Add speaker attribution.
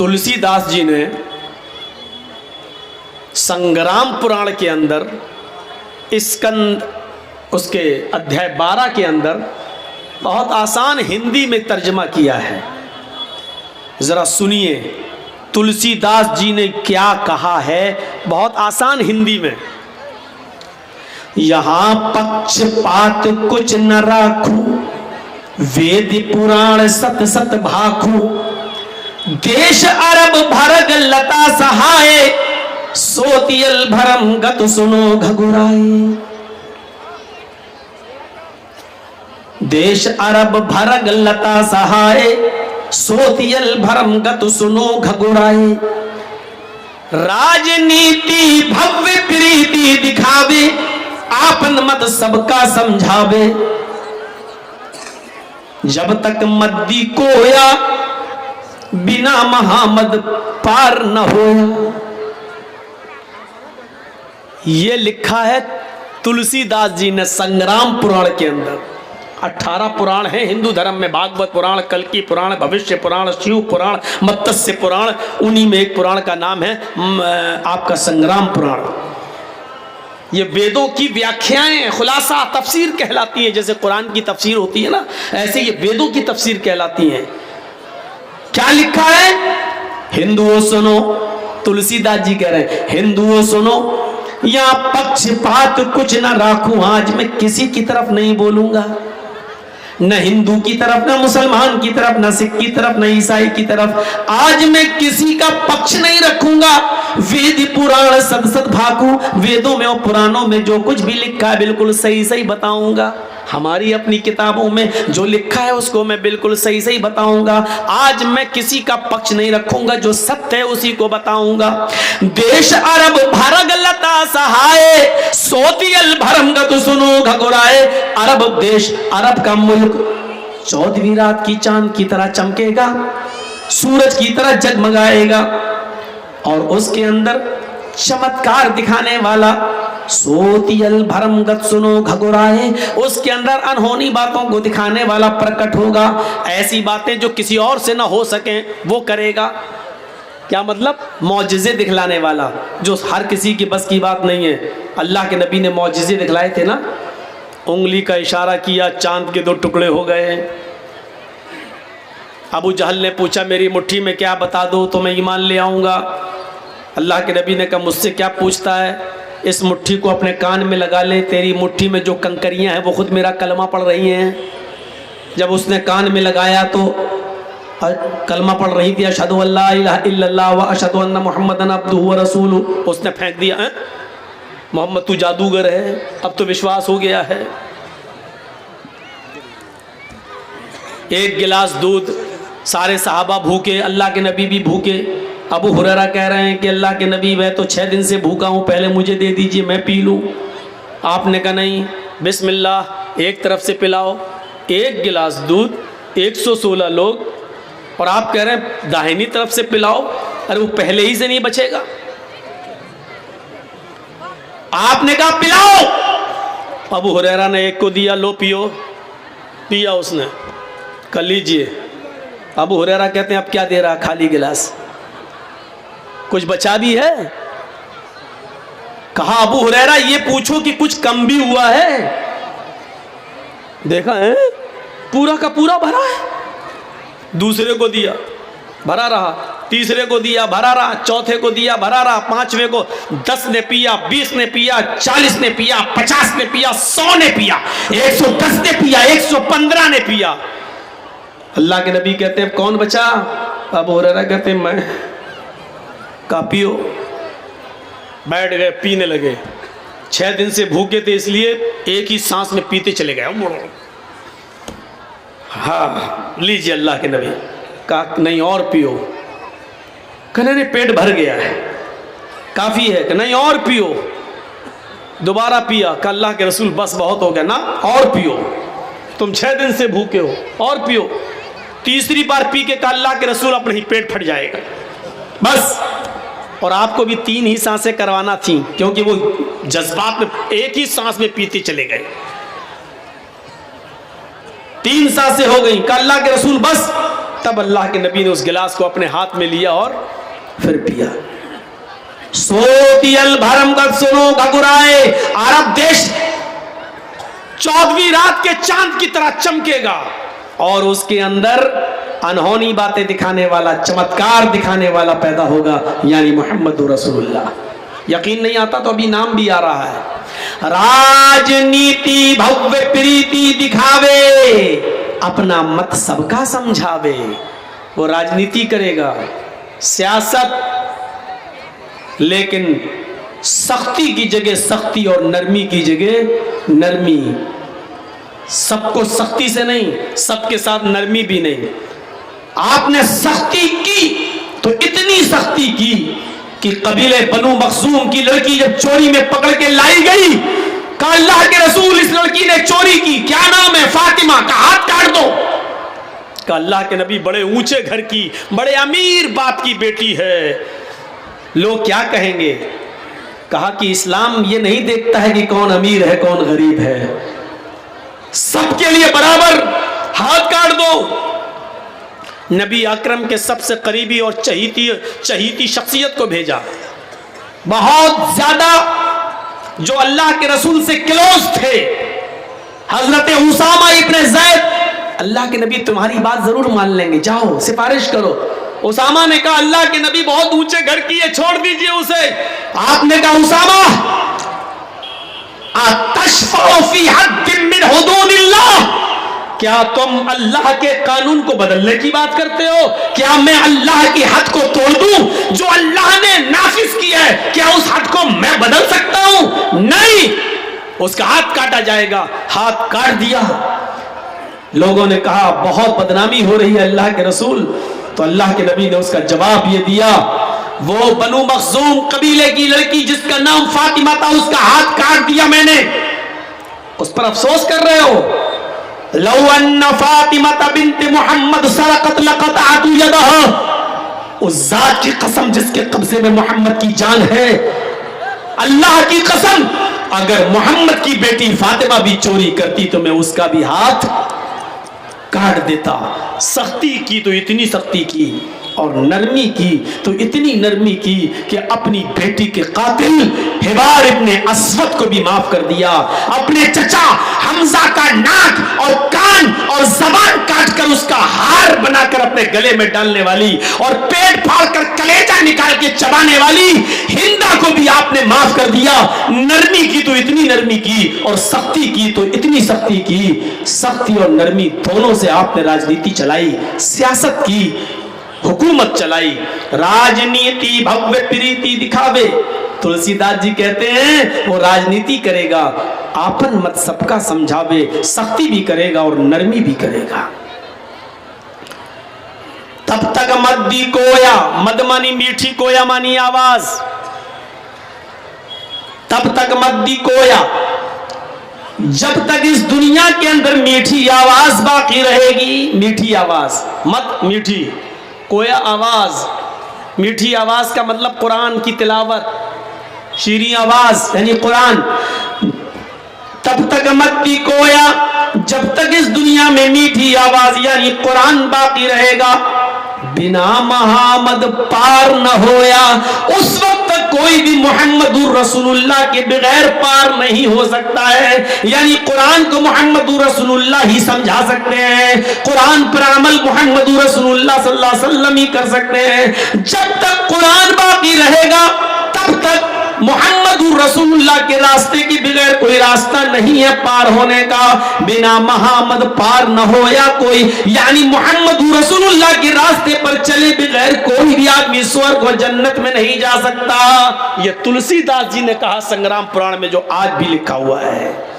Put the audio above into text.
Speaker 1: तुलसीदास जी ने संग्राम पुराण के अंदर स्कंद उसके अध्याय 12 के अंदर बहुत आसान हिंदी में तर्जमा किया है। ज़रा सुनिए तुलसीदास जी ने क्या कहा है, बहुत आसान हिंदी में। यहाँ पक्षपात कुछ न राखू, वेद पुराण सत सत भाखू, देश अरब भरग लता सहाय, सोतियल भरम गत सुनो घगुराए। देश अरब भरग लता सहाय, सोतियल भरम गत सुनो घगुराए। राजनीति भव्य प्रीति दिखावे, आपन मत सबका समझावे। जब तक मद्दी कोया, बिना महामद पार न होया। ये लिखा है तुलसीदास जी ने संग्राम पुराण के अंदर। 18 पुराण हैं हिंदू धर्म में, भागवत पुराण, कल्की पुराण, भविष्य पुराण, शिव पुराण, मत्स्य पुराण। उन्हीं में एक पुराण का नाम है आपका संग्राम पुराण। ये वेदों की व्याख्याएं, खुलासा, तफसीर कहलाती है। जैसे कुरान की तफसीर होती है ना, ऐसे ये वेदों की तफसीर कहलाती है। क्या लिखा है? हिंदुओं सुनो, तुलसीदास जी कह रहे हैं हिंदुओं सुनो, या पक्षपात कुछ न राखूं, आज मैं किसी की तरफ नहीं बोलूंगा, न हिंदू की तरफ, न मुसलमान की तरफ, न सिख की तरफ, न ईसाई की तरफ। आज मैं किसी का पक्ष नहीं रखूंगा। वेद पुराण सत सत भाकू, वेदों में और पुराणों में जो कुछ भी लिखा है बिल्कुल सही सही बताऊंगा। हमारी अपनी किताबों में जो लिखा है उसको मैं बिल्कुल सही सही बताऊंगा। आज मैं किसी का पक्ष नहीं रखूंगा, जो सत्य है उसी को बताऊंगा। देश अरब भरग लता सहाय, सोतियल भरम गत सुनो घगुराए। अरब देश, अरब का मुल्क 14वीं रात की चांद की तरह चमकेगा, सूरज की तरह जगमगाएगा, और उसके अंदर चमत्कार दिखाने वाला सोतियल भरम गत सुनो घगुराए, उसके अंदर अनहोनी बातों को दिखाने वाला प्रकट होगा। ऐसी बातें जो किसी और से ना हो सके वो करेगा। क्या मतलब? मौजिज़े दिखलाने वाला, जो हर किसी की बस की बात नहीं है। अल्लाह के नबी ने मौजिज़े दिखलाए थे ना, उंगली का इशारा किया, चांद के 2 टुकड़े हो गए। अबू जहल ने पूछा मेरी मुट्ठी में क्या बता दो तो मैं ईमान ले आऊँगा। अल्लाह के नबी ने कहा मुझसे क्या पूछता है, इस मुट्ठी को अपने कान में लगा ले, तेरी मुट्ठी में जो कंकरियां हैं वो खुद मेरा कलमा पढ़ रही हैं। जब उसने कान में लगाया तो कलमा पढ़ रही थी, अशहदु अल्ला इलाहा इल्लल्लाह व अशहदु अन्ना मुहम्मदन अब्दुहु व रसूलुहु। उसने फेंक दिया, मोहम्मद तू जादूगर है, अब तो विश्वास हो गया है। 1 गिलास दूध, सारे सहाबा भूखे, अल्लाह के नबी भी भूखे। अबू हुरैरा कह रहे हैं कि अल्लाह के नबी मैं तो 6 दिन से भूखा हूँ, पहले मुझे दे दीजिए मैं पी लूँ। आपने कहा नहीं, बिस्मिल्लाह, एक तरफ से पिलाओ। 1 गिलास दूध, 116 लोग, और आप कह रहे हैं दाहिनी तरफ से पिलाओ। अरे वो पहले ही से नहीं बचेगा। आपने कहा पिलाओ। अबू हुरैरा ने एक को दिया, लो पियो। पिया उसने, कर लीजिए। अबू हुरैरा कहते हैं अब क्या दे रहा, खाली गिलास, कुछ बचा भी है? कहा अबू हुरैरा ये पूछो कि कुछ कम भी हुआ है? देखा है पूरा का पूरा भरा है। दूसरे को दिया, भरा रहा। तीसरे को दिया, भरा रहा। चौथे को दिया, भरा रहा। 5वें को 10 ने पिया, 20 ने पिया, 40 ने पिया, 50 ने पिया, 100 ने पिया, 110 ने पिया, 115 ने पिया। अल्लाह के नबी कहते हैं कौन बचा? अबू हुरैरा कहते हैं मैं। का पियो। बैठ गए, पीने लगे। 6 दिन से भूखे थे इसलिए एक ही सांस में पीते चले गए। हाँ लीजिए अल्लाह के नबी। कहा नहीं और पियो। कहने नहीं पेट भर गया है, काफ़ी है। कि नहीं और पियो। दोबारा पिया। कहा अल्लाह के रसूल बस बहुत हो गया ना, और पियो, तुम 6 दिन से भूखे हो, और पियो। तीसरी बार पी के कहा अल्लाह के रसूल अपने ही पेट फट जाएगा बस। और आपको भी 3 ही सांसें करवाना थी, क्योंकि वो जज्बात में एक ही सांस में पीते चले गए। 3 सांसें हो गई। कहा अल्लाह के रसूल बस तब अल्लाह के नबी ने उस गिलास को अपने हाथ में लिया और फिर पिया। सोतियल भरम का सुनो घगुराए, अरब देश 14वीं रात के चांद की तरह चमकेगा और उसके अंदर अनहोनी बातें दिखाने वाला, चमत्कार दिखाने वाला पैदा होगा, यानी मोहम्मद रसूलुल्लाह। यकीन नहीं आता तो अभी नाम भी आ रहा है। राजनीति भव्य प्रीति दिखावे, अपना मत सबका समझावे। वो राजनीति करेगा, सियासत, लेकिन सख्ती की जगह सख्ती और नरमी की जगह नरमी। सबको सख्ती से नहीं, सबके साथ नरमी भी नहीं। आपने सख्ती की तो इतनी सख्ती की कि कबीले बनु मखजूम की लड़की जब चोरी में पकड़ के लाई गई, कहा अल्लाह के रसूल इस लड़की ने चोरी की, क्या नाम है? फातिमा। का हाथ काट दो। कहा अल्लाह के नबी बड़े ऊंचे घर की, बड़े अमीर बाप की बेटी है, लोग क्या कहेंगे? कहा कि इस्लाम ये नहीं देखता है कि कौन अमीर है कौन गरीब है, सबके लिए बराबर, हाथ काट दो। नबी अकरम के सबसे करीबी और चहीती शख्सियत को भेजा, बहुत ज्यादा जो अल्लाह के रसूल से क्लोज थे, हजरत उसामा इब्ने ज़ैद। अल्लाह के नबी तुम्हारी बात जरूर मान लेंगे, जाओ सिफारिश करो। उसामा ने कहा अल्लाह के नबी बहुत ऊंचे घर की है, छोड़ दीजिए उसे। आपने कहा उसामा, अतशफ़अ फी हद्दिन मिन हुदूदिल्लाह, क्या तुम अल्लाह के कानून को बदलने की बात करते हो? क्या मैं अल्लाह की हद को तोड़ दूं जो अल्लाह ने नाफिज किया है? क्या उस हद को मैं बदल सकता हूं? नहीं, उसका हाथ काटा जाएगा। हाथ काट दिया। लोगों ने कहा बहुत बदनामी हो रही है अल्लाह के रसूल। तो अल्लाह के नबी ने उसका जवाब ये दिया, वो बनु मखजूम कबीले की लड़की जिसका नाम फातिमा था, उसका हाथ काट दिया मैंने। उस पर अफसोस कर रहे हो? लौ अन्ना फातिमा बिन्त मुहम्मद सरकत लक़तअतु यदहा, उस जात की कसम जिसके कब्जे में मोहम्मद की जान है, अल्लाह की कसम, अगर मोहम्मद की बेटी फातिमा भी चोरी करती तो मैं उसका भी हाथ काट देता। सख्ती की तो इतनी सख्ती की और नरमी की तो इतनी नरमी की कि अपनी बेटी के कातिल हिबार इब्ने अस्वद को भी माफ कर दिया। अपने चचा हमजा का नाक और कान और जबान काट कर उसका हार बनाकर अपने गले में डालने वाली और पेट फाड़कर कलेजा निकाल के चबाने वाली हिंदा को भी आपने माफ कर दिया। नरमी की तो इतनी नरमी की और सख्ती की तो इतनी सख्ती की। सख्ती और नरमी दोनों से आपने राजनीति चलाई, सियासत की, हुकूमत चलाई। राजनीति भव्य प्रीति दिखावे, तुलसीदास जी कहते हैं वो राजनीति करेगा, आपन मत सबका समझावे, सख्ती भी करेगा और नरमी भी करेगा। तब तक मत दी कोया, मद मानी मीठी, कोया मानी आवाज। तब तक मत दी कोया, जब तक इस दुनिया के अंदर मीठी आवाज बाकी रहेगी। मीठी आवाज, मत मीठी, कोया आवाज। मीठी आवाज का मतलब कुरान की तिलावत, शीरी आवाज यानी कुरान। तब तक मत दी कोया, जब तक इस दुनिया में मीठी आवाज यानी कुरान बाकी रहेगा। बिना मोहम्मद पार न होया, उस वक्त तक कोई भी मोहम्मदुर रसूलुल्लाह के बगैर पार नहीं हो सकता है। यानी कुरान को मोहम्मदुर रसूलुल्लाह ही समझा सकते हैं, कुरान पर अमल मोहम्मदुर रसूलुल्लाह सल्लल्लाहु अलैहि वसल्लम ही कर सकते हैं। जब तक कुरान बाकी रहेगा तब तक मोहम्मदुर रसूलुल्लाह के रास्ते के बगैर कोई रास्ता नहीं है पार होने का। बिना मोहम्मद पार न हो या कोई, यानी मोहम्मदुर रसूलुल्लाह के रास्ते पर चले बगैर कोई भी आदमी स्वर्ग और जन्नत में नहीं जा सकता। यह तुलसीदास जी ने कहा संग्राम पुराण में, जो आज भी लिखा हुआ है।